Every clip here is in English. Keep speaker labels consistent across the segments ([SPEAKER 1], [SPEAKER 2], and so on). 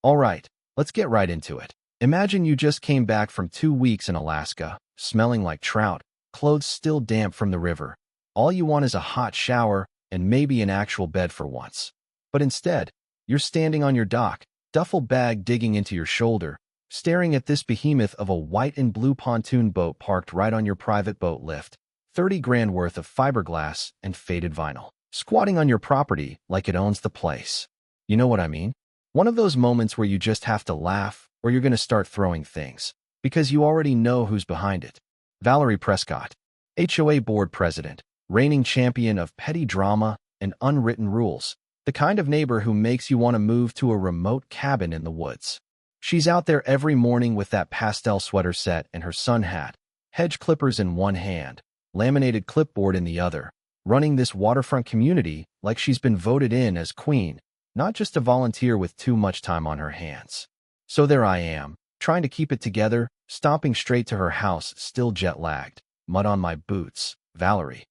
[SPEAKER 1] All right, let's get right into it. Imagine you just came back from 2 weeks in Alaska, smelling like trout, clothes still damp from the river. All you want is a hot shower and maybe an actual bed for once. But instead, you're standing on your dock, duffel bag digging into your shoulder, staring at this behemoth of a white and blue pontoon boat parked right on your private boat lift, 30 grand worth of fiberglass and faded vinyl, squatting on your property like it owns the place. You know what I mean? One of those moments where you just have to laugh or you're going to start throwing things, because you already know who's behind it. Valerie Prescott, HOA board president, reigning champion of petty drama and unwritten rules, the kind of neighbor who makes you want to move to a remote cabin in the woods. She's out there every morning with that pastel sweater set and her sun hat, hedge clippers in one hand, laminated clipboard in the other, running this waterfront community like she's been voted in as queen, not just a volunteer with too much time on her hands. So there I am, trying to keep it together, stomping straight to her house, still jet-lagged, mud on my boots. Valerie,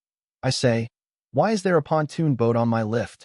[SPEAKER 1] I say, why is there a pontoon boat on my lift?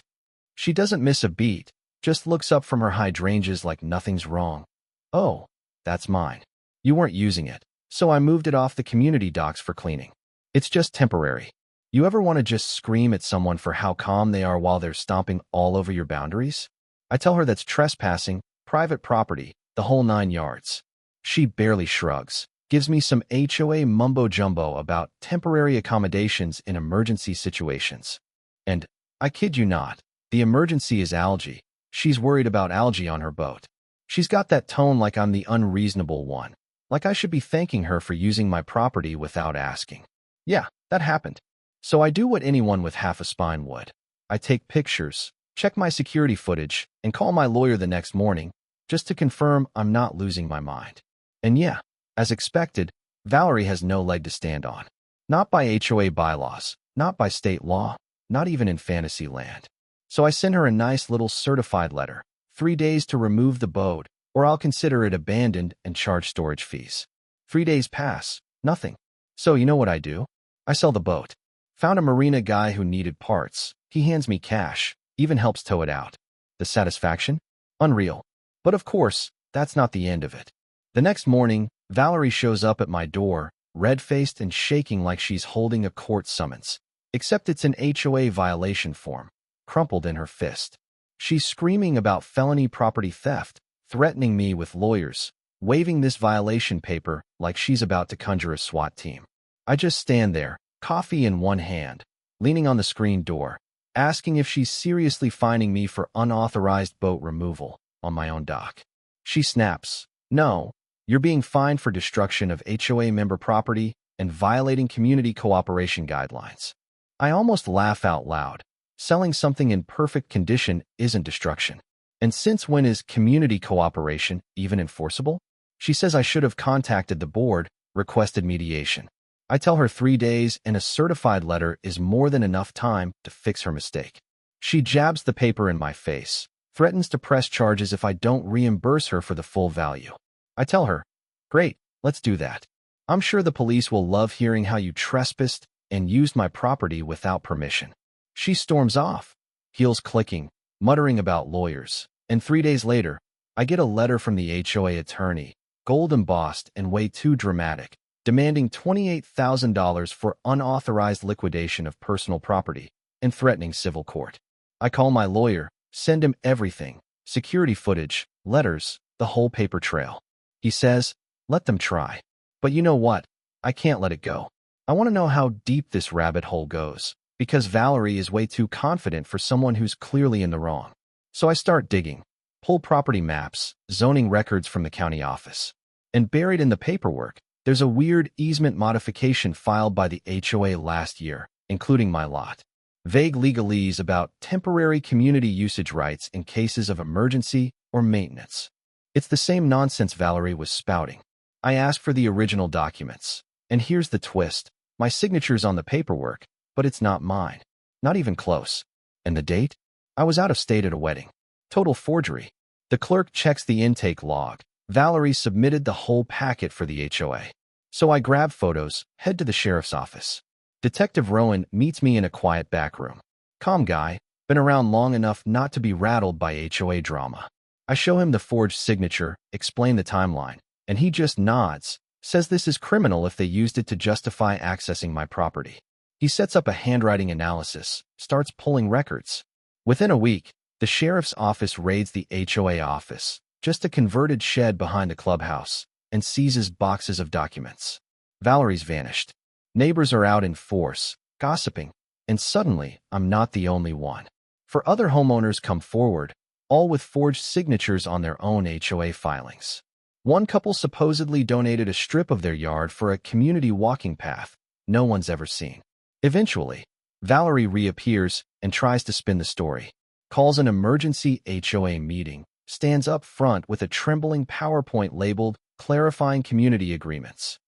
[SPEAKER 1] She doesn't miss a beat, just looks up from her hydrangeas like nothing's wrong. Oh, that's mine. You weren't using it, so I moved it off the community docks for cleaning. It's just temporary. You ever want to just scream at someone for how calm they are while they're stomping all over your boundaries? I tell her that's trespassing, private property, the whole 9 yards. She barely shrugs, gives me some HOA mumbo-jumbo about temporary accommodations in emergency situations. And, I kid you not, the emergency is algae. She's worried about algae on her boat. She's got that tone like I'm the unreasonable one, like I should be thanking her for using my property without asking. Yeah, that happened. So I do what anyone with half a spine would. I take pictures, check my security footage, and call my lawyer the next morning, just to confirm I'm not losing my mind. And yeah, as expected, Valerie has no leg to stand on. Not by HOA bylaws, not by state law, not even in fantasy land. So I send her a nice little certified letter, 3 days to remove the boat, or I'll consider it abandoned and charge storage fees. 3 days pass, nothing. So you know what I do? I sell the boat. Found a marina guy who needed parts. He hands me cash, even helps tow it out. The satisfaction? Unreal. But of course, that's not the end of it. The next morning, Valerie shows up at my door, red-faced and shaking like she's holding a court summons. Except it's an HOA violation form, crumpled in her fist. She's screaming about felony property theft, threatening me with lawyers, waving this violation paper like she's about to conjure a SWAT team. I just stand there, coffee in one hand, leaning on the screen door, asking if she's seriously fining me for unauthorized boat removal on my own dock. She snaps, "No, you're being fined for destruction of HOA member property and violating community cooperation guidelines." I almost laugh out loud. Selling something in perfect condition isn't destruction. And since when is community cooperation even enforceable? She says I should have contacted the board, requested mediation. I tell her 3 days and a certified letter is more than enough time to fix her mistake. She jabs the paper in my face, threatens to press charges if I don't reimburse her for the full value. I tell her, "Great, let's do that. I'm sure the police will love hearing how you trespassed and used my property without permission." She storms off, heels clicking, muttering about lawyers. And 3 days later, I get a letter from the HOA attorney, gold embossed and way too dramatic, demanding $28,000 for unauthorized liquidation of personal property and threatening civil court. I call my lawyer, send him everything, security footage, letters, the whole paper trail. He says, let them try. But you know what? I can't let it go. I want to know how deep this rabbit hole goes, because Valerie is way too confident for someone who's clearly in the wrong. So I start digging, pull property maps, zoning records from the county office. And buried in the paperwork, there's a weird easement modification filed by the HOA last year, including my lot. Vague legalese about temporary community usage rights in cases of emergency or maintenance. It's the same nonsense Valerie was spouting. I asked for the original documents. And here's the twist. My signature's on the paperwork, but it's not mine. Not even close. And the date? I was out of state at a wedding. Total forgery. The clerk checks the intake log. Valerie submitted the whole packet for the HOA. So I grab photos, head to the sheriff's office. Detective Rowan meets me in a quiet back room. Calm guy, been around long enough not to be rattled by HOA drama. I show him the forged signature, explain the timeline, and he just nods, says this is criminal if they used it to justify accessing my property. He sets up a handwriting analysis, starts pulling records. Within a week, the sheriff's office raids the HOA office, just a converted shed behind the clubhouse, and seizes boxes of documents. Valerie's vanished. Neighbors are out in force, gossiping, and suddenly, I'm not the only one. For other homeowners come forward, all with forged signatures on their own HOA filings. One couple supposedly donated a strip of their yard for a community walking path no one's ever seen. Eventually, Valerie reappears and tries to spin the story, calls an emergency HOA meeting, stands up front with a trembling PowerPoint labeled Clarifying Community Agreements.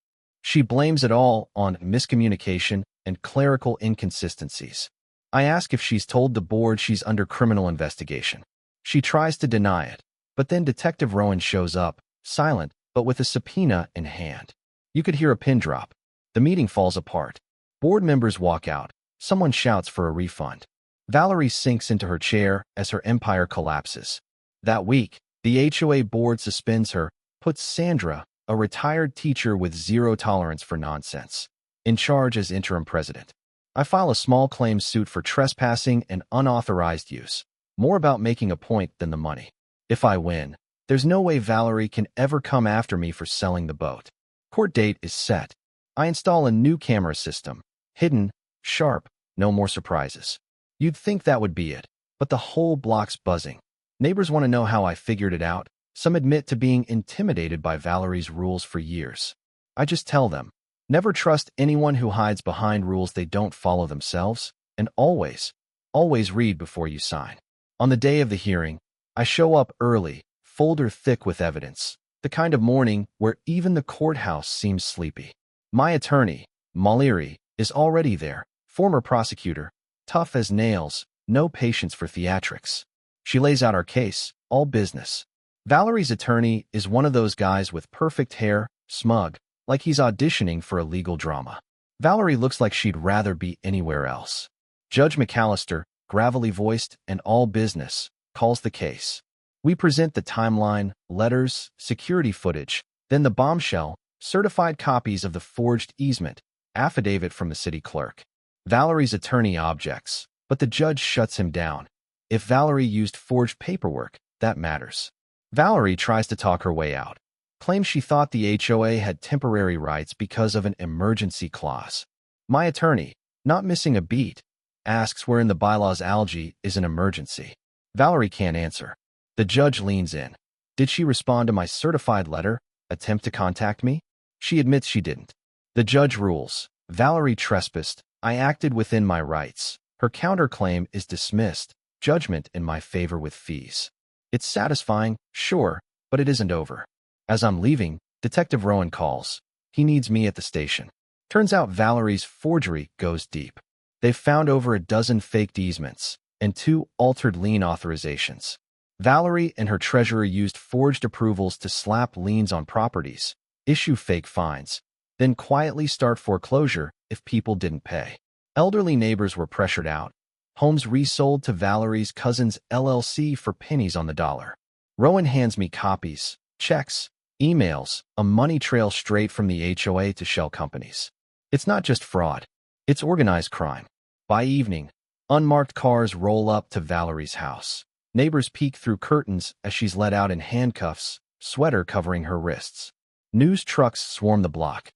[SPEAKER 1] She blames it all on miscommunication and clerical inconsistencies. I ask if she's told the board she's under criminal investigation. She tries to deny it, but then Detective Rowan shows up, silent, but with a subpoena in hand. You could hear a pin drop. The meeting falls apart. Board members walk out. Someone shouts for a refund. Valerie sinks into her chair as her empire collapses. That week, the HOA board suspends her, puts Sandra, a retired teacher with zero tolerance for nonsense, in charge as interim president. I file a small claims suit for trespassing and unauthorized use, more about making a point than the money. If I win, there's no way Valerie can ever come after me for selling the boat. Court date is set. I install a new camera system. Hidden, sharp, no more surprises. You'd think that would be it, but the whole block's buzzing. Neighbors want to know how I figured it out. Some admit to being intimidated by Valerie's rules for years. I just tell them, never trust anyone who hides behind rules they don't follow themselves, and always read before you sign. On the day of the hearing, I show up early, folder thick with evidence, the kind of morning where even the courthouse seems sleepy. My attorney, Maliri, is already there, former prosecutor, tough as nails, no patience for theatrics. She lays out our case, all business. Valerie's attorney is one of those guys with perfect hair, smug, like he's auditioning for a legal drama. Valerie looks like she'd rather be anywhere else. Judge McAllister, gravelly voiced and all business, calls the case. We present the timeline, letters, security footage, then the bombshell, certified copies of the forged easement, affidavit from the city clerk. Valerie's attorney objects, but the judge shuts him down. If Valerie used forged paperwork, that matters. Valerie tries to talk her way out, claims she thought the HOA had temporary rights because of an emergency clause. My attorney, not missing a beat, asks where in the bylaws algae is an emergency. Valerie can't answer. The judge leans in. Did she respond to my certified letter, attempt to contact me? She admits she didn't. The judge rules. Valerie trespassed. I acted within my rights. Her counterclaim is dismissed. Judgment in my favor with fees. It's satisfying, sure, but it isn't over. As I'm leaving, Detective Rowan calls. He needs me at the station. Turns out Valerie's forgery goes deep. They've found over a dozen faked easements and 2 altered lien authorizations. Valerie and her treasurer used forged approvals to slap liens on properties, issue fake fines, then quietly start foreclosure if people didn't pay. Elderly neighbors were pressured out. Homes resold to Valerie's cousin's LLC for pennies on the dollar. Rowan hands me copies, checks, emails, a money trail straight from the HOA to shell companies. It's not just fraud. It's organized crime. By evening, unmarked cars roll up to Valerie's house. Neighbors peek through curtains as she's let out in handcuffs, sweater covering her wrists. News trucks swarm the block.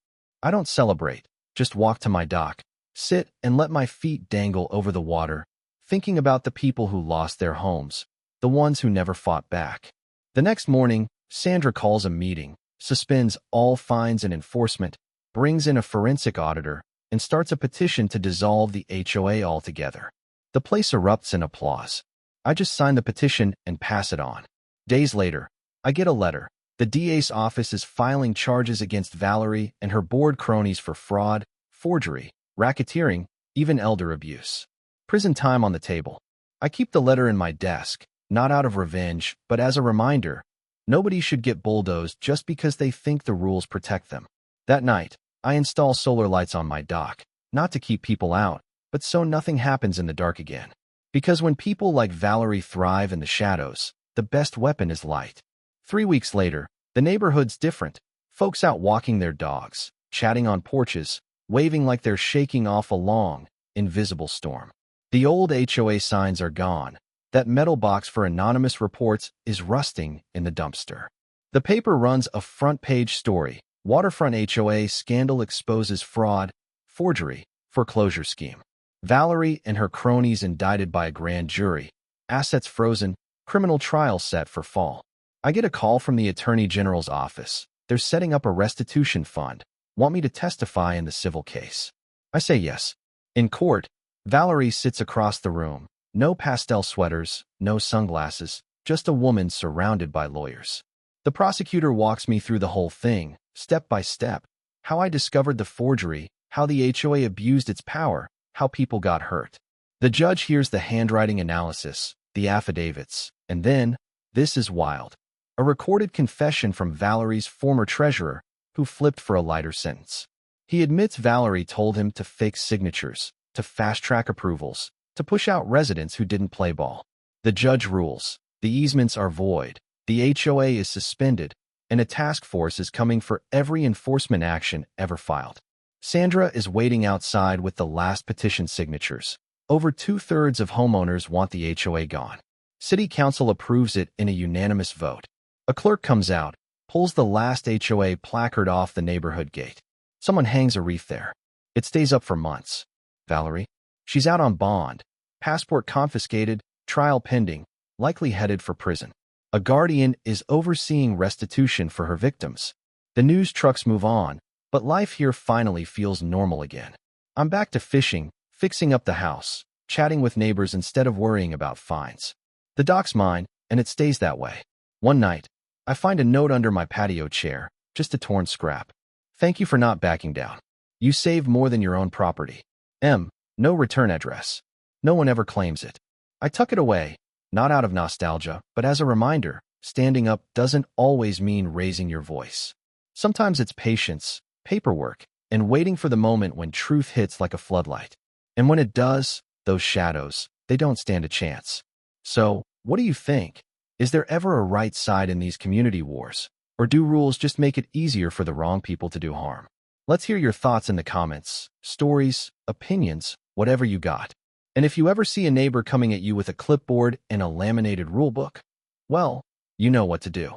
[SPEAKER 1] I don't celebrate, just walk to my dock, sit and let my feet dangle over the water, thinking about the people who lost their homes, the ones who never fought back. The next morning, Sandra calls a meeting, suspends all fines and enforcement, brings in a forensic auditor, and starts a petition to dissolve the HOA altogether. The place erupts in applause. I just sign the petition and pass it on. Days later, I get a letter. The DA's office is filing charges against Valerie and her board cronies for fraud, forgery, racketeering, even elder abuse. Prison time on the table. I keep the letter in my desk, not out of revenge, but as a reminder. Nobody should get bulldozed just because they think the rules protect them. That night, I install solar lights on my dock, not to keep people out, but so nothing happens in the dark again. Because when people like Valerie thrive in the shadows, the best weapon is light. 3 weeks later, the neighborhood's different. Folks out walking their dogs, chatting on porches, waving like they're shaking off a long, invisible storm. The old HOA signs are gone. That metal box for anonymous reports is rusting in the dumpster. The paper runs a front-page story. Waterfront HOA scandal exposes fraud, forgery, foreclosure scheme. Valerie and her cronies indicted by a grand jury. Assets frozen, criminal trial set for fall. I get a call from the Attorney General's office. They're setting up a restitution fund. Want me to testify in the civil case? I say yes. In court, Valerie sits across the room. No pastel sweaters, no sunglasses, just a woman surrounded by lawyers. The prosecutor walks me through the whole thing, step by step. How I discovered the forgery, how the HOA abused its power, how people got hurt. The judge hears the handwriting analysis, the affidavits, and then, this is wild. A recorded confession from Valerie's former treasurer, who flipped for a lighter sentence. He admits Valerie told him to fake signatures, to fast-track approvals, to push out residents who didn't play ball. The judge rules. The easements are void. The HOA is suspended, and a task force is coming for every enforcement action ever filed. Sandra is waiting outside with the last petition signatures. Over 2/3 of homeowners want the HOA gone. City Council approves it in a unanimous vote. A clerk comes out, pulls the last HOA placard off the neighborhood gate. Someone hangs a wreath there. It stays up for months. Valerie? She's out on bond. Passport confiscated, trial pending, likely headed for prison. A guardian is overseeing restitution for her victims. The news trucks move on, but life here finally feels normal again. I'm back to fishing, fixing up the house, chatting with neighbors instead of worrying about fines. The dock's mine, and it stays that way. One night, I find a note under my patio chair, just a torn scrap. Thank you for not backing down. You saved more than your own property. No return address. No one ever claims it. I tuck it away, not out of nostalgia, but as a reminder, standing up doesn't always mean raising your voice. Sometimes it's patience, paperwork, and waiting for the moment when truth hits like a floodlight. And when it does, those shadows, they don't stand a chance. So, what do you think? Is there ever a right side in these community wars? Or do rules just make it easier for the wrong people to do harm? Let's hear your thoughts in the comments, stories, opinions, whatever you got. And if you ever see a neighbor coming at you with a clipboard and a laminated rulebook, well, you know what to do.